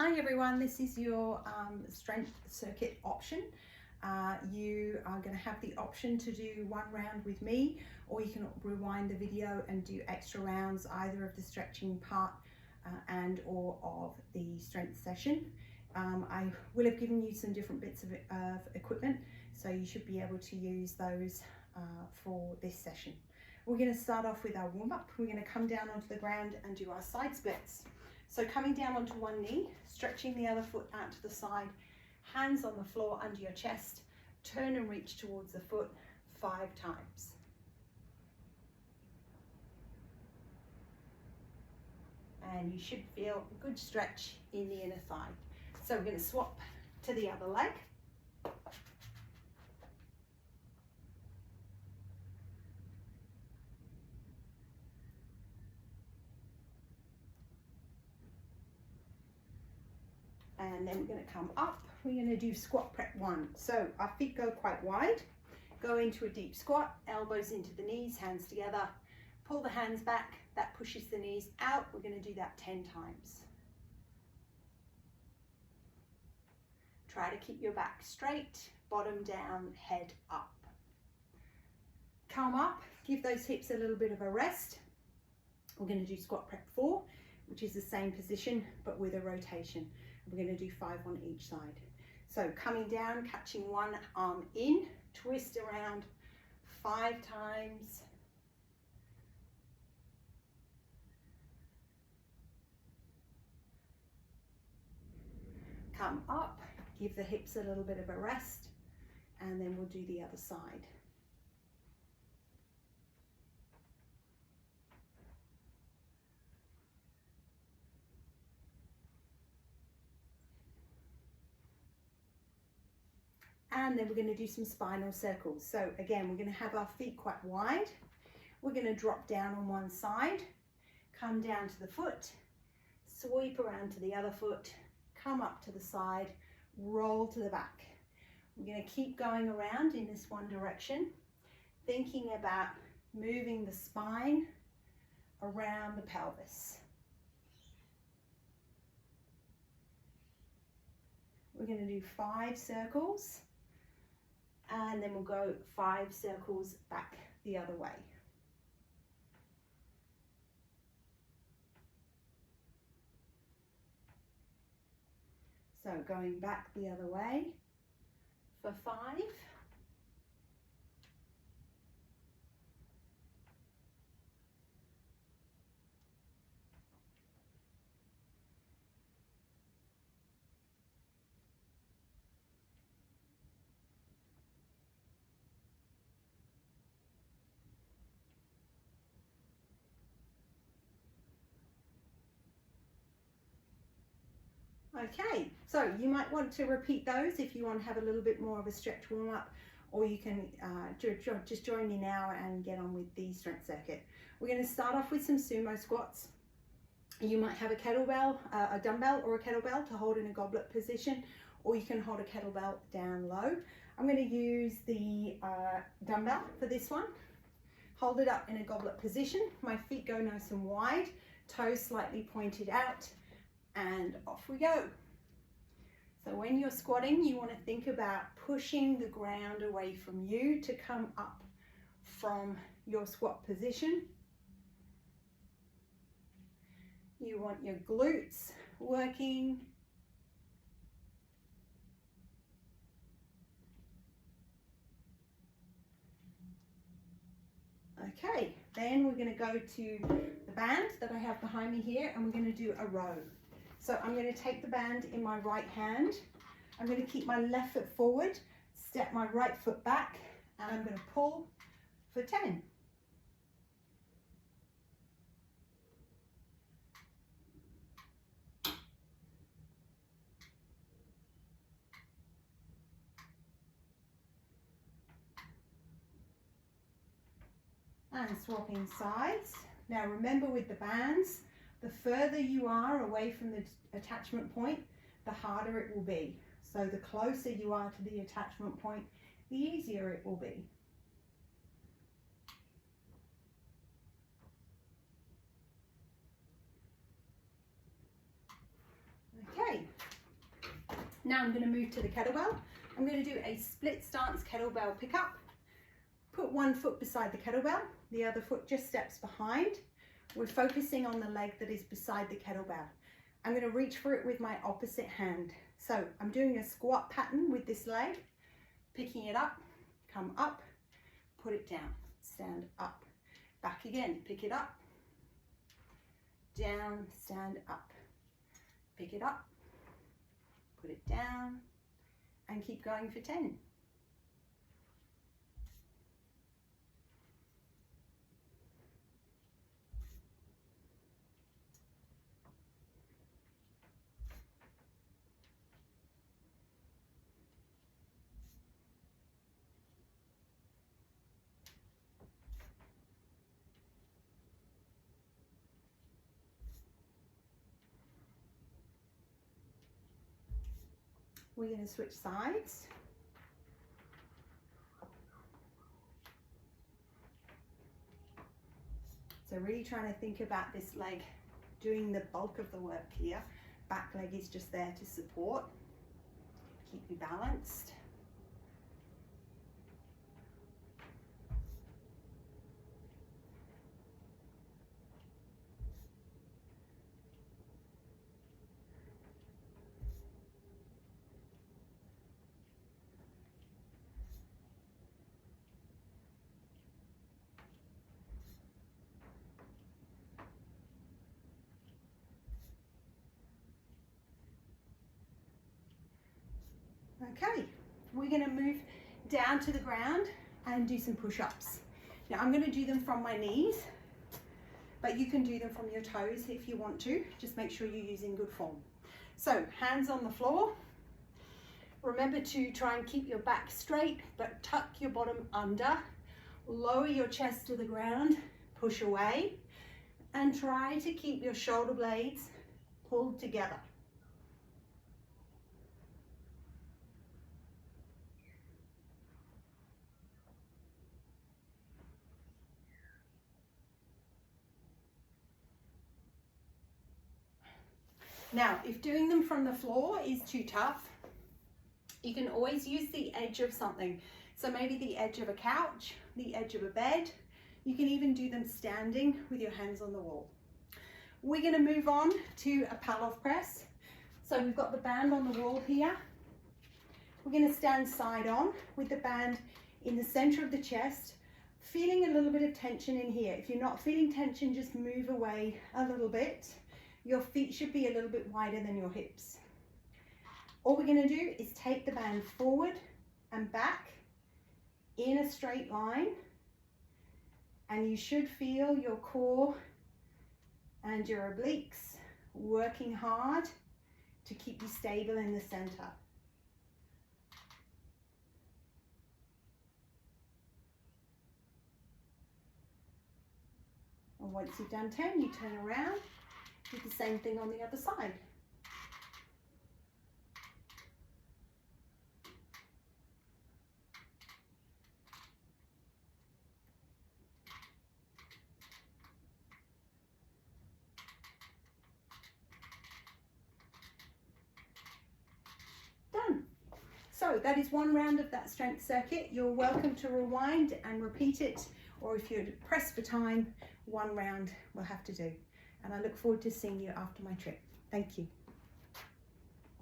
Hi everyone, this is your strength circuit option. You are going to have the option to do one round with me, or you can rewind the video and do extra rounds either of the stretching part and or of the strength session. I will have given you some different bits of equipment, so you should be able to use those for this session. We're going to start off with our warm-up. We're going to come down onto the ground and do our side splits. So coming down onto one knee, stretching the other foot out to the side, hands on the floor under your chest, turn and reach towards the foot 5 times. And you should feel a good stretch in the inner thigh. So we're going to swap to the other leg. And then we're going to come up. We're going to do squat prep 1. So our feet go quite wide. Go into a deep squat, elbows into the knees, hands together. Pull the hands back. That pushes the knees out. We're going to do that 10 times. Try to keep your back straight, bottom down, head up. Come up, give those hips a little bit of a rest. We're going to do squat prep 4, which is the same position but with a rotation. We're going to do 5 on each side. So coming down, catching one arm in, twist around 5 times. Come up, give the hips a little bit of a rest, and then we'll do the other side. And then we're going to do some spinal circles. So again, we're going to have our feet quite wide. We're going to drop down on one side, come down to the foot, sweep around to the other foot, come up to the side, roll to the back. We're going to keep going around in this one direction, thinking about moving the spine around the pelvis. We're going to do 5 circles. And then we'll go 5 circles back the other way. So going back the other way for 5. Okay, so you might want to repeat those if you want to have a little bit more of a stretch warm up, or you can just join me now and get on with the strength circuit. We're going to start off with some sumo squats. You might have a kettlebell, a dumbbell or a kettlebell to hold in a goblet position, or you can hold a kettlebell down low. I'm going to use the dumbbell for this one. Hold it up in a goblet position. My feet go nice and wide, toes slightly pointed out, and off we go. So when you're squatting, you want to think about pushing the ground away from you to come up from your squat position. You want your glutes working. Okay, then we're going to go to the band that I have behind me here, and we're going to do a row. So I'm going to take the band in my right hand. I'm going to keep my left foot forward, step my right foot back, and I'm going to pull for 10. And swapping sides. Now remember, with the bands, the further you are away from the attachment point, the harder it will be. So the closer you are to the attachment point, the easier it will be. Okay, now I'm going to move to the kettlebell. I'm going to do a split stance kettlebell pickup. Put one foot beside the kettlebell, the other foot just steps behind. We're focusing on the leg that is beside the kettlebell. I'm going to reach for it with my opposite hand. So I'm doing a squat pattern with this leg, picking it up, come up, put it down, stand up, back again, pick it up, down, stand up, pick it up, put it down, and keep going for 10. We're going to switch sides. So really trying to think about this leg doing the bulk of the work here. Back leg is just there to support, keep you balanced. Okay, we're going to move down to the ground and do some push-ups. Now I'm going to do them from my knees, but you can do them from your toes if you want to. Just make sure you're using good form. So hands on the floor. Remember to try and keep your back straight, but tuck your bottom under. Lower your chest to the ground, push away, and try to keep your shoulder blades pulled together. Now, if doing them from the floor is too tough, you can always use the edge of something. So maybe the edge of a couch, the edge of a bed. You can even do them standing with your hands on the wall. We're going to move on to a pull-off press. So we've got the band on the wall here. We're going to stand side on with the band in the center of the chest, feeling a little bit of tension in here. If you're not feeling tension, just move away a little bit. Your feet should be a little bit wider than your hips. All we're going to do is take the band forward and back in a straight line, and you should feel your core and your obliques working hard to keep you stable in the center. And once you've done 10, you turn around. Do the same thing on the other side. Done. So that is one round of that strength circuit. You're welcome to rewind and repeat it, or if you're pressed for time, one round we'll have to do. And I look forward to seeing you after my trip. Thank you.